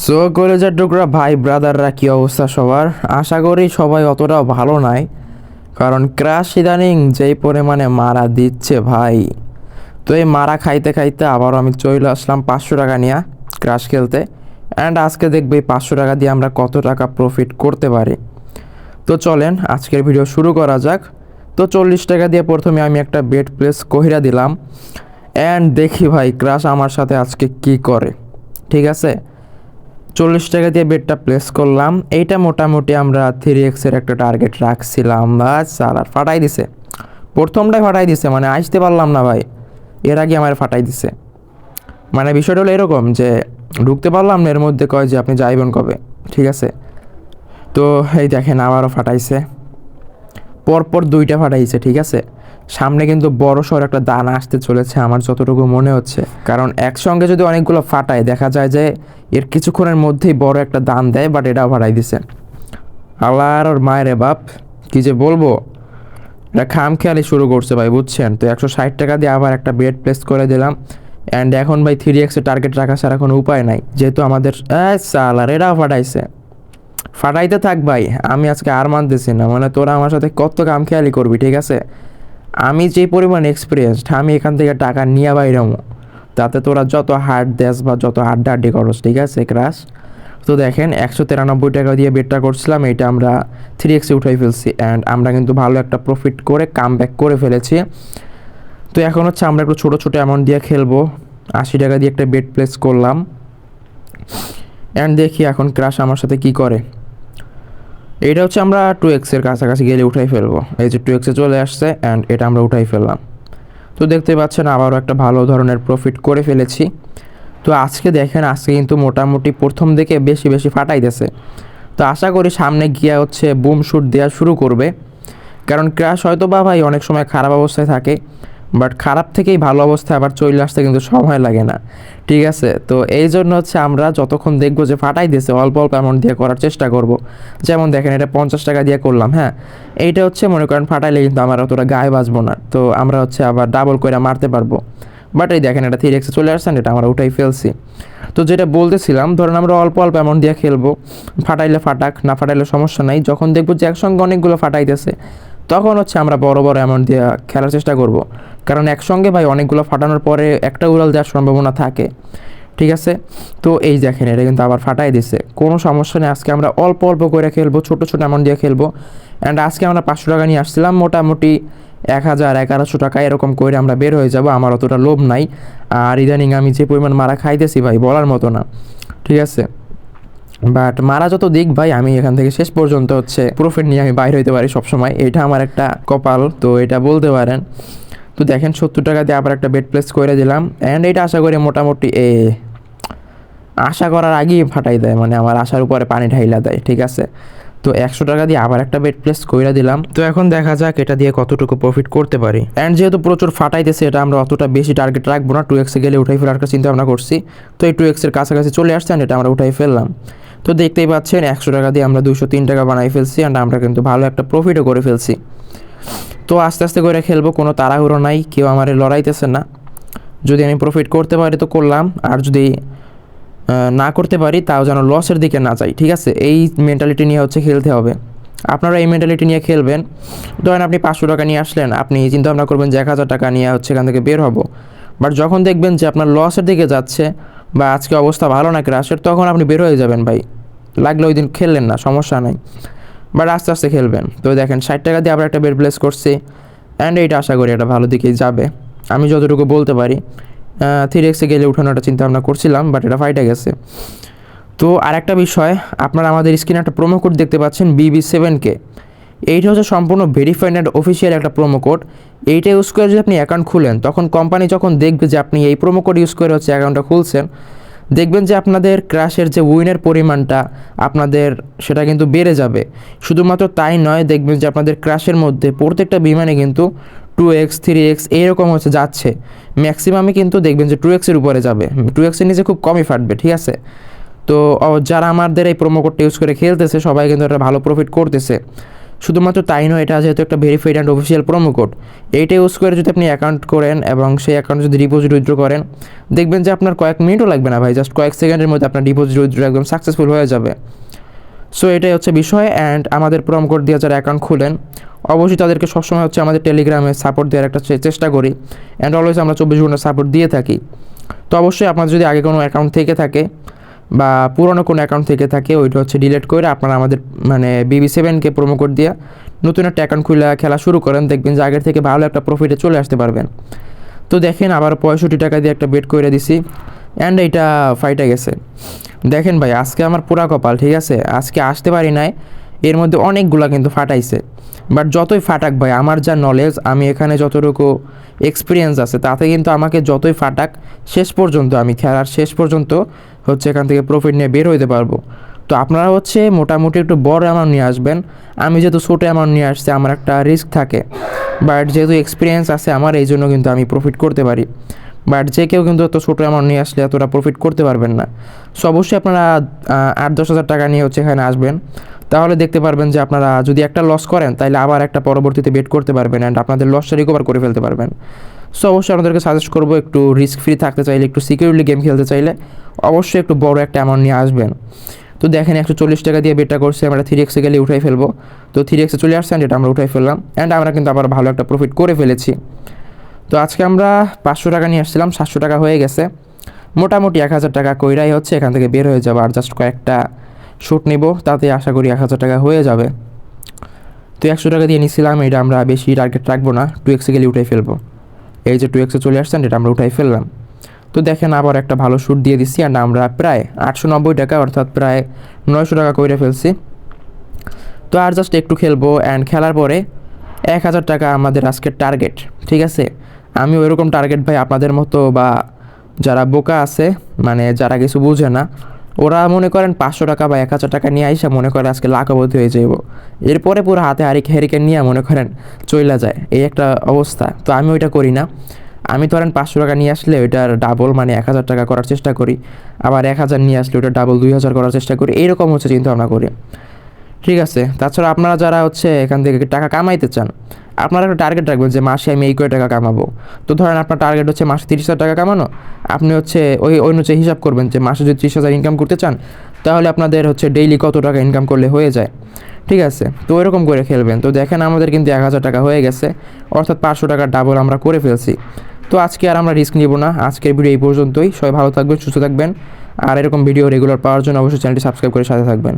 So কলেজের টুকরা ভাই ব্রাদাররা কি অবস্থা সবার? আশা করি সবাই অতটাও ভালো নাই, কারণ ক্রাশ ইদানিং যেই পরিমাণে মারা দিচ্ছে ভাই। তো এই মারা খাইতে খাইতে আবারও আমি চলে আসলাম 500 টাকা নিয়ে ক্রাশ খেলতে। অ্যান্ড আজকে দেখবে 500 টাকা দিয়ে আমরা কত টাকা প্রফিট করতে পারি। তো চলেন আজকের ভিডিও শুরু করা যাক। তো 40 টাকা দিয়ে প্রথমে আমি একটা বেট প্লেস কহিরা দিলাম, অ্যান্ড দেখি ভাই ক্রাশ আমার সাথে আজকে কি করে। ঠিক আছে, 40 টাকা দিয়ে বেডটা প্লেস করলাম। এইটা মোটামুটি আমরা 3x-এর একটা টার্গেট রাখছিলাম, বাস আর ফাটাই দিছে। প্রথমটাই ফাটাই দিছে, মানে আসতে পারলাম না ভাই, এর আগে আমার ফাটাই দিছে। মানে বিষয়টা হলো এরকম যে ঢুকতে পারলাম না, এর মধ্যে কয় যে আপনি যাইবেন কবে। ঠিক আছে, তো এই দেখেন আবারও ফাটাইছে, পরপর 2টা ফাটাইছে। ঠিক আছে, সামনে কিন্তু বড় সড় একটা দানা আসতে চলেছে আমার যতটুকু মনে হচ্ছে, কারণ একসঙ্গে যদি অনেকগুলো ফাটায় দেখা যায় যে এর কিছুক্ষণের মধ্যেই বড় একটা দান দেয়, বাট এটাও ফাটাই দিছে। আল্লাহর ওর মায়ের বাপ, কি যে বলবো, এটা খামখেয়ালি শুরু করছে ভাই, বুঝছেন? তো 160 টাকা দিয়ে আবার একটা বেড প্লেস করে দিলাম। অ্যান্ড এখন ভাই 3x-এর টার্গেট রাখা ছাড়া কোনো উপায় নাই, যেহেতু আমাদের সালার এটাও ফাটাইছে। ফাটাইতে থাক ভাই, আমি আজকে আর মানতেছি না। মানে তোরা আমার সাথে কত খামখেয়ালি করবি? ঠিক আছে, আমি যে পরিমাণ এক্সপিরিয়েন্সড, আমি এখান থেকে টাকা নিয়ে বাইরামো, তাতে তোরা যত হার্ড দেস বা যত হাড্ডাহাড্ডি করস। ঠিক আছে ক্রাশ, তো দেখেন 193 টাকা দিয়ে বেটটা করছিলাম, এটা আমরা 3x-এ উঠাই ফেলছি। অ্যান্ড আমরা কিন্তু ভালো একটা প্রফিট করে কাম ব্যাক করে ফেলেছি। তো এখন হচ্ছে আমরা একটু ছোটো ছোটো অ্যামাউন্ট দিয়ে খেলবো। 80 টাকা দিয়ে একটা বেট প্লেস করলাম, অ্যান্ড দেখি এখন ক্রাশ আমার সাথে কি করে। এটা হচ্ছে আমরা 2x-এর কাছাকাছি গেলে উঠাই ফেলবো। এই যে 2x-এ চলে আসছে, অ্যান্ড এটা আমরা উঠাই ফেললাম। তো দেখতে পাচ্ছেন আবারও একটা ভালো ধরনের প্রফিট করে ফেলেছি। তো আজকে দেখেন, আজকে কিন্তু মোটামুটি প্রথম দিকে বেশি বেশি ফাটাইতেছে। তো আশা করি সামনে গিয়া হচ্ছে বুম শুট দেওয়া শুরু করবে, কারণ ক্র্যাশ হয়তো বা ভাই অনেক সময় খারাপ অবস্থায় থাকে, বাট খারাপ থেকেই ভালো অবস্থায় আবার চলে আসতে কিন্তু সময় লাগে না। ঠিক আছে, তো এই জন্য হচ্ছে আমরা যতক্ষণ দেখবো যে ফাটাই দিয়েছে, অল্প অল্প অ্যামাউন্ট দিয়ে করার চেষ্টা করব। যেমন দেখেন এটা 50 টাকা দিয়ে করলাম। হ্যাঁ, এইটা হচ্ছে মনে করেন ফাটাইলে কিন্তু আমার অতটা গায়ে বাজবো না, তো আমরা হচ্ছে আবার ডাবল করে মারতে পারবো। বাট এই দেখেন এটা 3x-এ চলে আসছেন, এটা আমরা উঠাই ফেলছি। তো যেটা বলতেছিলাম, ধরেন আমরা অল্প অল্প অ্যামাউন্ট দিয়ে খেলবো, ফাটাইলে ফাটাক, না ফাটাইলে সমস্যা নাই। যখন দেখবো যে একসঙ্গে অনেকগুলো ফাটাইতেছে, তখন হচ্ছে আমরা বড় বড় অ্যামাউন্ট দিয়ে খেলার চেষ্টা করব, কারণ একসঙ্গে ভাই অনেকগুলো ফাটানোর পরে একটা উড়াল দেওয়ার সম্ভাবনা থাকে। ঠিক আছে, তো এই দেখেন এটা কিন্তু আবার ফাটাই দিছে, কোনো সমস্যা নেই। আজকে আমরা অল্প অল্প করে খেলবো, ছোটো ছোটো অ্যামাউন্ট দিয়ে খেলবো। অ্যান্ড আজকে আমরা 500 টাকা নিয়ে আসছিলাম, মোটামুটি 1000-1100 টাকা এরকম করে আমরা বের হয়ে যাব। আমার অতটা লোভ নাই, আর ইদানিং আমি যে পরিমাণ মারা খাইতেছি ভাই বলার মতো না। ঠিক আছে, বাট মারা যত দিক ভাই, আমি এখান থেকে শেষ পর্যন্ত হচ্ছে প্রফিট নিয়ে আমি বাইরে হইতে পারি সবসময়, এটা আমার একটা কপাল, তো এটা বলতে পারেন। তো দেখেন 70 টাকা দিয়ে আবার একটা বেড প্লেস করে দিলাম, অ্যান্ড এটা আশা করি মোটামুটি আশা করার আগেই ফাটাই দেয়, মানে আমার আশার উপরে পানি ঢাইলা দেয়। ঠিক আছে, তো 100 টাকা দিয়ে আবার একটা বেড প্লেস করে দিলাম। তো এখন দেখা যাক এটা দিয়ে কতটুকু প্রফিট করতে পারি। অ্যান্ড যেহেতু প্রচুর ফাটাইতেছে, এটা আমরা অতটা বেশি টার্গেট রাখবো না, 2x-এ গেলে উঠাই ফেলার একটা চিন্তা ভাবনা করছি। তো এই 2x-এর কাছাকাছি চলে আসছে, এটা আমরা উঠাই ফেললাম। তো দেখতেই পাচ্ছেন 100 টাকা দিয়ে আমরা 203 টাকা বানাই ফেলছি, অ্যান্ড আমরা কিন্তু ভালো একটা প্রফিটও করে ফেলছি। তো আস্তে আস্তে করে খেলবো, কোনো তাড়াহুড়ো নাই, কেউ আমার লড়াইতেছে না। যদি আমি প্রফিট করতে পারি তো করলাম, আর যদি না করতে পারি তাও যেন লসের দিকে না যাই। ঠিক আছে, এই মেন্টালিটি নিয়ে হচ্ছে খেলতে হবে। আপনারা এই মেন্টালিটি নিয়ে খেলবেন। ধরেন আপনি 500 টাকা নিয়ে আসলেন, আপনি চিন্তা ভাবনা করবেন যে 1000 টাকা নিয়ে হচ্ছে এখান থেকে বের হবো। বাট যখন দেখবেন যে আপনার লসের দিকে যাচ্ছে বা আজকে অবস্থা ভালো না ক্রাশের, তখন আপনি বের হয়ে যাবেন ভাই, লাগলে ওই দিন খেললেন না, সমস্যা নাই, বাট আস্তে আস্তে খেলবেন। তো দেখেন 60 টাকা দিয়ে আবার একটা বেড প্লেস করছি, অ্যান্ড এইটা আশা করি এটা ভালো দিকেই যাবে, আমি যতটুকু বলতে পারি। 3x-এ গেলে উঠানোটা চিন্তা ভাবনা করছিলাম, বাট এটা ফাইটে গেছে। তো আরেকটা বিষয়, আপনারা আমাদের স্ক্রিনে একটা প্রোমো কোড দেখতে পাচ্ছেন BB7K। এইটা হচ্ছে সম্পূর্ণ ভেরিফাইড অ্যান্ড অফিসিয়াল একটা প্রোমো কোড। এইটা ইউজ করে যদি আপনি অ্যাকাউন্ট খুলেন, তখন কোম্পানি যখন দেখবে যে আপনি এই প্রোমো কোড ইউজ করে হচ্ছে অ্যাকাউন্টটা খুলছেন, দেখবেন যে আপনাদের ক্র্যাশের যে উইনের পরিমাণটা আপনাদের সেটা কিন্তু বেড়ে যাবে। শুধুমাত্র তাই নয়, দেখবেন যে আপনাদের ক্র্যাশের মধ্যে প্রত্যেকটা বিমানে কিন্তু 2x 3x এইরকম হচ্ছে যাচ্ছে। ম্যাক্সিমামে কিন্তু দেখবেন যে 2x-এর উপরে যাবে, 2x-এর নিচে খুব কমই ফাটবে। ঠিক আছে, তো যারা আমাদের এই প্রোমো কোডটা ইউজ করে খেলতেছে সবাই কিন্তু একটা ভালো প্রফিট করতেছে। শুধুমাত্র তাই নয়, এটা যেহেতু একটা verified and official promo code, এইটা ইউজ করে যদি আপনি অ্যাকাউন্ট করেন এবং সেই অ্যাকাউন্টে যদি ডিপোজিট উইথড্র করেন, দেখবেন যে আপনার কয়েক মিনিটও লাগবে না ভাই, জাস্ট কয়েক সেকেন্ডের মধ্যে আপনার ডিপোজিট উইথড্র একদম সাকসেসফুল হয়ে যাবে। সো এটাই হচ্ছে বিষয়। অ্যান্ড আমাদের প্রোমো কোড দিয়ে যারা অ্যাকাউন্ট খুলেন, অবশ্যই তাদেরকে সবসময় হচ্ছে আমাদের টেলিগ্রামে সাপোর্ট দেওয়ার একটা চেষ্টা করি। অ্যান্ড অলওয়েজ আমরা 24 ঘন্টা সাপোর্ট দিয়ে থাকি। তো অবশ্যই আপনার যদি আগে কোনো অ্যাকাউন্ট থেকে থাকে বা পুরনো কোনো অ্যাকাউন্ট থেকে থাকে, ওইটা হচ্ছে ডিলিট করে আপনারা আমাদের মানে BB7কে প্রোমো কোড দিয়ে নতুন একটা অ্যাকাউন্ট খুলে খেলা শুরু করেন, দেখবেন যে আগের থেকে ভালো একটা প্রফিটে চলে আসতে পারবেন। তো দেখেন আবার 65 টাকা দিয়ে একটা বেট করে দিছি, অ্যান্ড এইটা ফাইটে গেছে। দেখেন ভাই, আজকে আমার পুরা কপাল, ঠিক আছে, আজকে আসতে পারি নাই, এর মধ্যে অনেকগুলা কিন্তু ফাটাইছে। বাট যতই ফাটাক ভাই, আমার যা নলেজ, আমি এখানে যতটুকু এক্সপিরিয়েন্স আছে, তাতে কিন্তু আমাকে যতই ফাটাক শেষ পর্যন্ত, আমি খেলার শেষ পর্যন্ত হচ্ছে এখান থেকে প্রফিট নিয়ে বের হইতে পারবো। তো আপনারা হচ্ছে মোটামুটি একটু বড় অ্যামাউন্ট নিয়ে আসবেন। আমি যেহেতু ছোটো অ্যামাউন্ট নিয়ে আসছি, আমার একটা রিস্ক থাকে, বাট যেহেতু এক্সপিরিয়েন্স আছে আমার, এই জন্য কিন্তু আমি প্রফিট করতে পারি। বাট যে কেউ কিন্তু এত ছোটো অ্যামাউন্ট নিয়ে আসলে এতটা প্রফিট করতে পারবেন না। সো অবশ্যই আপনারা 8-10 হাজার টাকা নিয়ে হচ্ছে এখানে আসবেন, তাহলে দেখতে পারবেন যে আপনারা যদি একটা লস করেন, তাহলে আবার একটা পরবর্তীতে বেট করতে পারবেন অ্যান্ড আপনাদের লসটা রিকভার করে ফেলতে পারবেন। সো অবশ্যই আপনাদেরকে সাজেস্ট করবো, একটু রিস্ক ফ্রি থাকতে চাইলে, একটু সিকিউরলি গেম খেলতে চাইলে অবশ্যই একটু বড় একটা অ্যামাউন্ট নিয়ে আসবেন। তো দেখেন 140 টাকা দিয়ে বেটটা করছি আমরা, 3x গেলে উঠাই ফেলবো। তো 3x চলে আসছে, এটা আমরা উঠাই ফেললাম, অ্যান্ড আমরা কিন্তু আবার ভালো একটা প্রফিট করে ফেলেছি। তো আজকে আমরা 500 টাকা নিয়ে আসছিলাম, 700 টাকা হয়ে গেছে। মোটামুটি 1000 টাকা কইরাই হচ্ছে এখান থেকে বের হয়ে যাবে, আর জাস্ট কয়েকটা শ্যুট নিব, তাতে আশা করি 1000 টাকা হয়ে যাবে। তো 100 টাকা দিয়ে নিছিলাম, এটা আমরা বেশি টার্গেট রাখবো না, 2x গেলে উঠাই ফেলবো। এই যে 2x চলে আসছেন, এটা আমরা উঠাই ফেললাম। তো দেখেন আবার একটা ভালো শ্যুট দিয়ে দিচ্ছি, অ্যান্ড আমরা প্রায় 890 টাকা অর্থাৎ প্রায় 900 টাকা কইরে ফেলছি। তো আর জাস্ট একটু খেলবো, অ্যান্ড খেলার পরে 1000 টাকা আমাদের আজকের টার্গেট, ঠিক আছে। আমি ওইরকম টার্গেট ভাই আপনাদের মতো বা যারা বোকা আছে, মানে যারা কিছু বুঝে না, ওরা মনে করেন 500 টাকা বা 1000 টাকা নিয়ে আইসা মনে করে আজকে লাখপতি হয়ে যাইব, এরপরে পুরো হাতে হেরিকেন নিয়ে মনে করেন চইলা যায়, এই একটা অবস্থা। তো আমি ওইটা করি না। আমি ধরেন 500 টাকা নিয়ে আসলে ওইটার ডাবল মানে 1000 টাকা করার চেষ্টা করি, আবার 1000 নিয়ে আসলে ওইটা ডাবল 2000 করার চেষ্টা করি, এইরকম হচ্ছে চিন্তা ভাবনা করি, ঠিক আছে। তাছাড়া আপনারা যারা হচ্ছে এখান থেকে টাকা কামাইতে চান, আপনারা একটা টার্গেট রাখবেন যে মাসে আমি এই করে টাকা কামাবো। তো ধরেন আপনার টার্গেট হচ্ছে মাসে 30,000 টাকা কামানো, আপনি হচ্ছে ওই অনুযায়ী হিসাব করবেন যে মাসে যদি 30,000 ইনকাম করতে চান, তাহলে আপনাদের হচ্ছে ডেইলি কত টাকা ইনকাম করলে হয়ে যায়, ঠিক আছে। তো ওইরকম করে খেলবেন। তো দেখেন আমাদের কিন্তু 1000 টাকা হয়ে গেছে, অর্থাৎ 500 টাকার ডাবল আমরা করে ফেলছি। তো আজকে আর আমরা রিস্ক নিব না, আজকের ভিডিও এই পর্যন্তই। সবাই ভালো থাকবেন, সুস্থ থাকবেন, আর এরকম ভিডিও রেগুলার পাওয়ার জন্য অবশ্যই চ্যানেলটি সাবস্ক্রাইব করে সাথে থাকবেন।